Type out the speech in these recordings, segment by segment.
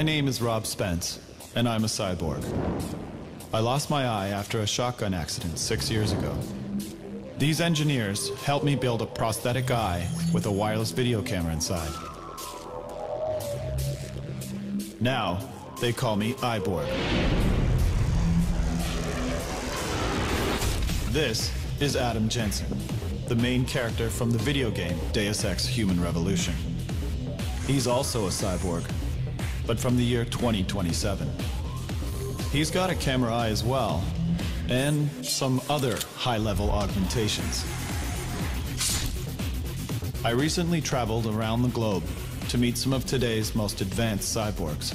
My name is Rob Spence, and I'm a cyborg. I lost my eye after a shotgun accident 6 years ago. These engineers helped me build a prosthetic eye with a wireless video camera inside. Now, they call me Eyeborg. This is Adam Jensen, the main character from the video game Deus Ex: Human Revolution. He's also a cyborg, but from the year 2027. He's got a camera eye as well, and some other high-level augmentations. I recently traveled around the globe to meet some of today's most advanced cyborgs.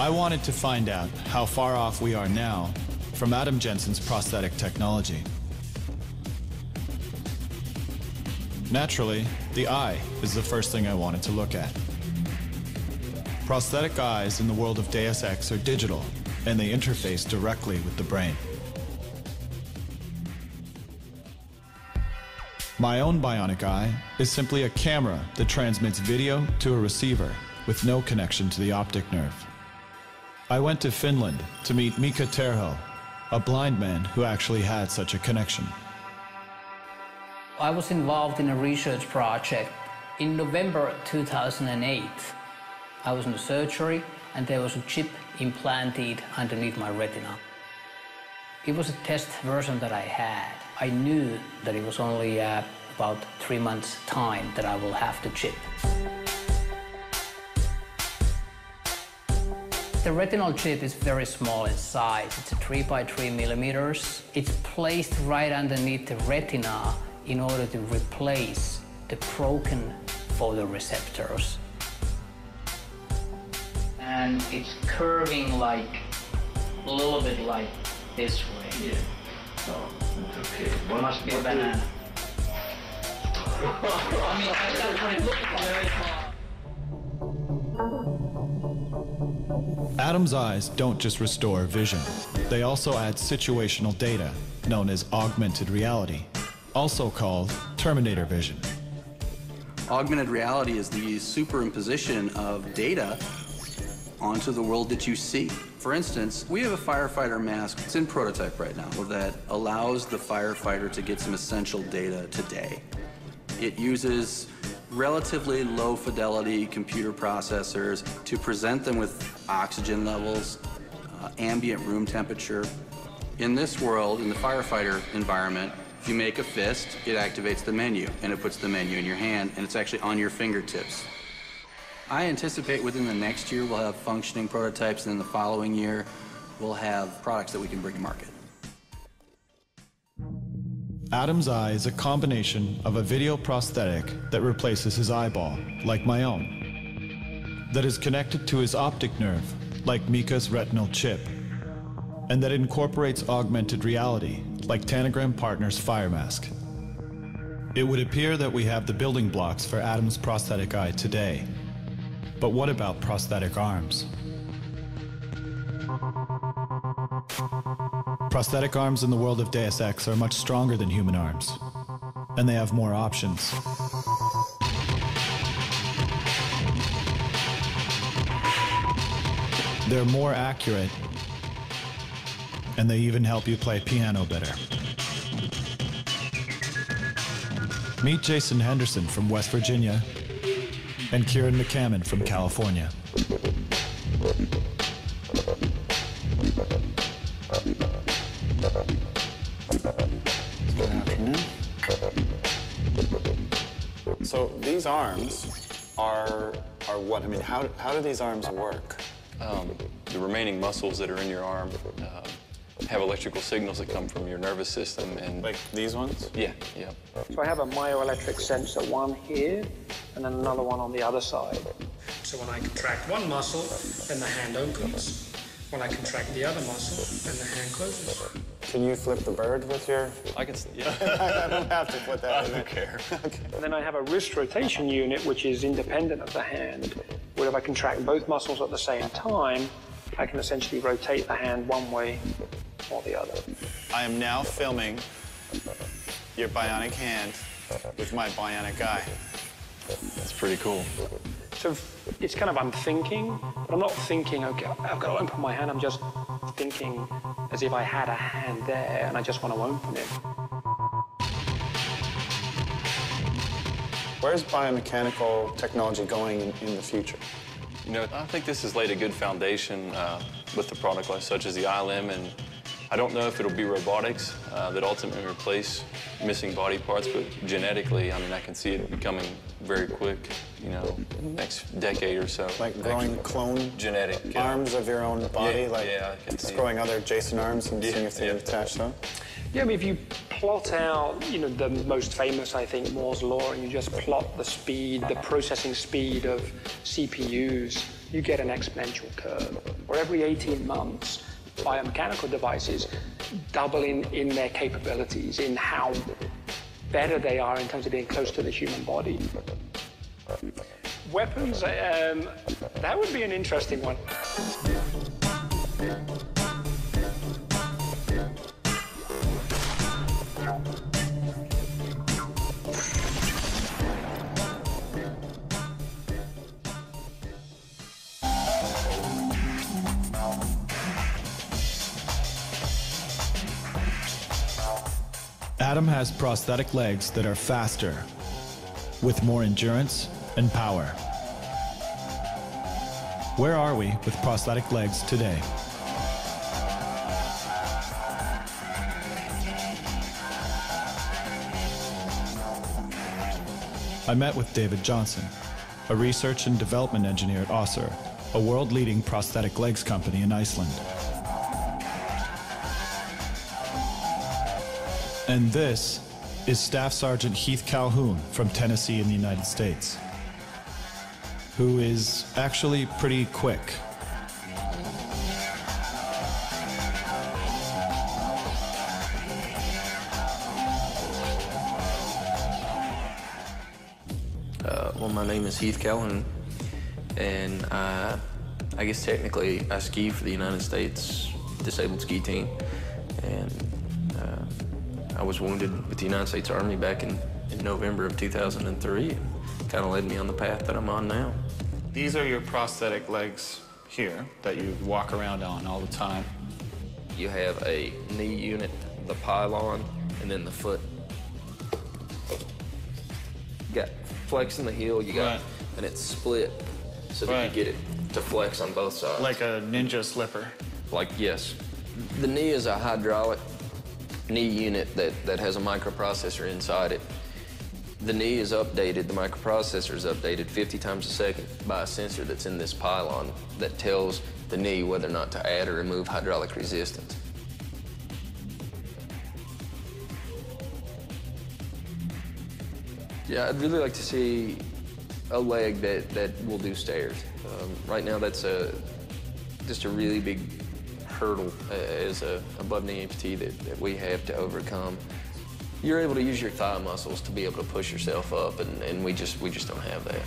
I wanted to find out how far off we are now from Adam Jensen's prosthetic technology. Naturally, the eye is the first thing I wanted to look at. Prosthetic eyes in the world of Deus Ex are digital, and they interface directly with the brain. My own bionic eye is simply a camera that transmits video to a receiver with no connection to the optic nerve. I went to Finland to meet Mika Terho, a blind man who actually had such a connection. I was involved in a research project. In November 2008, I was in the surgery and there was a chip implanted underneath my retina. It was a test version that I had. I knew that it was only about 3 months' time that I will have the chip. The retinal chip is very small in size. It's 3 by 3 millimeters. It's placed right underneath the retina in order to replace the broken photoreceptors. And it's curving like a little bit like this way. Yeah. So, okay. It must be a banana. I mean, that's what it looks like. Adam's eyes don't just restore vision. They also add situational data, known as augmented reality, also called Terminator vision. Augmented reality is the superimposition of data onto the world that you see. For instance, we have a firefighter mask. It's in prototype right now that allows the firefighter to get some essential data today. It uses relatively low fidelity computer processors to present them with oxygen levels, ambient room temperature. In this world, in the firefighter environment, if you make a fist, it activates the menu, and it puts the menu in your hand, and it's actually on your fingertips. I anticipate within the next year we'll have functioning prototypes, and in the following year we'll have products that we can bring to market. Adam's eye is a combination of a video prosthetic that replaces his eyeball, like my own, that is connected to his optic nerve, like Mika's retinal chip, and that incorporates augmented reality, like Tanagram Partners' Fire Mask. It would appear that we have the building blocks for Adam's prosthetic eye today. But what about prosthetic arms? Prosthetic arms in the world of Deus Ex are much stronger than human arms, and they have more options. They're more accurate, and they even help you play piano better. Meet Jason Henderson from West Virginia and Kieran McCammon from California. Good afternoon. So these arms are what? I mean, how do these arms work? The remaining muscles that are in your arm have electrical signals that come from your nervous system, and Like these ones? yeah. So I have a myoelectric sensor, one here, and then another one on the other side. So when I contract one muscle, then the hand opens. When I contract the other muscle, then the hand closes. Can you flip the bird with your? I can, yeah. I don't have to put that in there. I don't care. Okay. And then I have a wrist rotation unit, which is independent of the hand, where if I contract both muscles at the same time, I can essentially rotate the hand one way or the other. I am now filming your bionic hand with my bionic eye. That's pretty cool. it's kind of I'm thinking, but I'm not thinking, okay, I've got to open my hand. I'm just thinking as if I had a hand there and I just want to open it. Where's biomechanical technology going in the future? You know, I think this has laid a good foundation with the product lines such as the iLim, and I don't know if it'll be robotics that ultimately replace missing body parts, but genetically, I mean, I can see it becoming very quick, you know, next decade or so. Like growing clone genetic arms of your own body? Yeah, like yeah, I can see growing other Jason arms and seeing if they attach them? Yeah, I mean, if you plot out, you know, the most famous, I think, Moore's Law, and you just plot the speed, the processing speed of CPUs, you get an exponential curve. Where every 18 months, biomechanical devices double in their capabilities, in how better they are in terms of being close to the human body. Weapons, that would be an interesting one. Adam has prosthetic legs that are faster, with more endurance and power. Where are we with prosthetic legs today? I met with David Johnson, a research and development engineer at Össur, a world-leading prosthetic legs company in Iceland. And this is Staff Sergeant Heath Calhoun from Tennessee in the United States, who is actually pretty quick. Well, my name is Heath Calhoun, and I guess technically I ski for the United States Disabled Ski Team, and I was wounded with the United States Army back in November of 2003. It kind of led me on the path that I'm on now. These are your prosthetic legs here that you walk around on all the time. You have a knee unit, the pylon, and then the foot. You got flex in the heel, you got, and it's split so that you get it to flex on both sides. Like a ninja slipper. Like, yes. The knee is a hydraulic knee unit that has a microprocessor inside it. The knee is updated, the microprocessor is updated 50 times a second by a sensor that's in this pylon that tells the knee whether or not to add or remove hydraulic resistance. Yeah, I'd really like to see a leg that will do stairs. Right now, that's just a really big hurdle as a above-knee amputee that we have to overcome. You're able to use your thigh muscles to be able to push yourself up, and we just don't have that.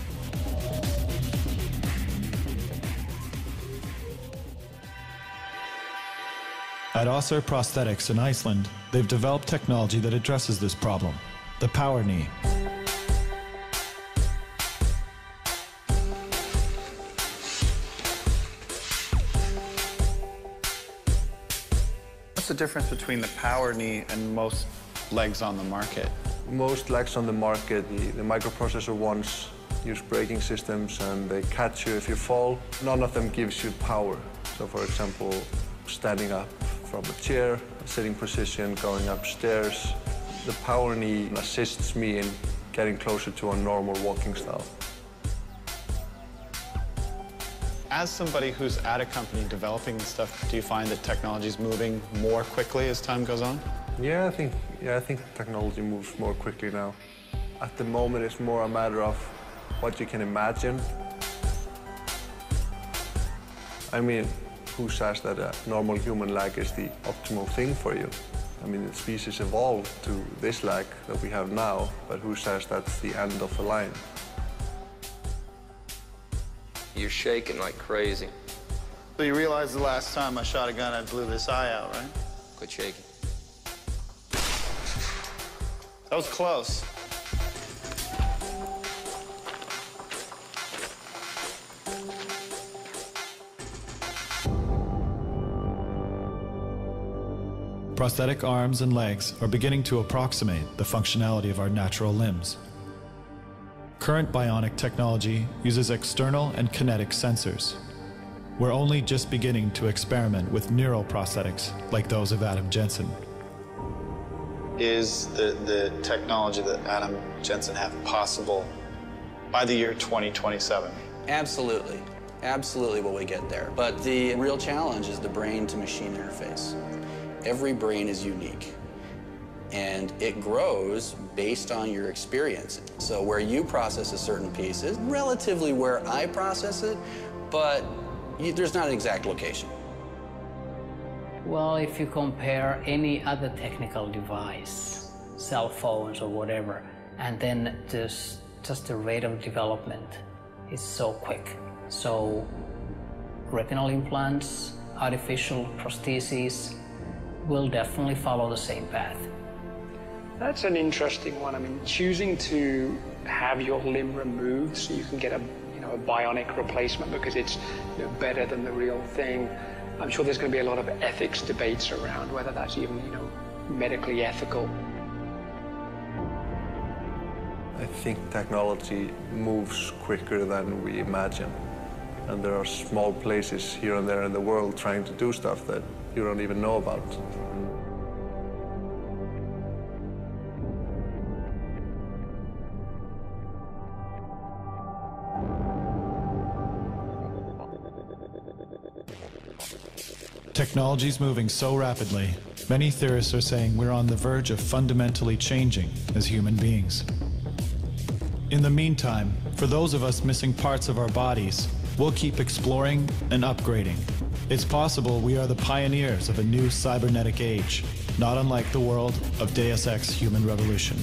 At Össur Prosthetics in Iceland, they've developed technology that addresses this problem, the Power Knee. What's the difference between the Power Knee and most legs on the market? Most legs on the market, the microprocessor ones, use braking systems and they catch you if you fall. None of them gives you power. So for example, standing up from a chair, sitting position, going upstairs. The Power Knee assists me in getting closer to a normal walking style. As somebody who's at a company developing stuff, do you find that technology is moving more quickly as time goes on? Yeah, I think technology moves more quickly now. At the moment, it's more a matter of what you can imagine. I mean, who says that a normal human leg is the optimal thing for you? I mean, the species evolved to this leg that we have now, but who says that's the end of the line? You're shaking like crazy. So you realize the last time I shot a gun, I blew this eye out, right? Quit shaking. That was close. Prosthetic arms and legs are beginning to approximate the functionality of our natural limbs. Current bionic technology uses external and kinetic sensors. We're only just beginning to experiment with neural prosthetics like those of Adam Jensen. Is the technology that Adam Jensen have possible by the year 2027? Absolutely. Absolutely will we get there. But the real challenge is the brain-to-machine interface. Every brain is unique, and it grows based on your experience. So where you process a certain piece is relatively where I process it, but there's not an exact location. Well, if you compare any other technical device, cell phones or whatever, and then just the rate of development is so quick. So retinal implants, artificial prostheses will definitely follow the same path. That's an interesting one. I mean, choosing to have your limb removed so you can get a bionic replacement because it's better than the real thing. I'm sure there's going to be a lot of ethics debates around whether that's even medically ethical. I think technology moves quicker than we imagine. And there are small places here and there in the world trying to do stuff that you don't even know about. Technology's moving so rapidly, many theorists are saying we're on the verge of fundamentally changing as human beings. In the meantime, for those of us missing parts of our bodies, we'll keep exploring and upgrading. It's possible we are the pioneers of a new cybernetic age, not unlike the world of Deus Ex Human Revolution.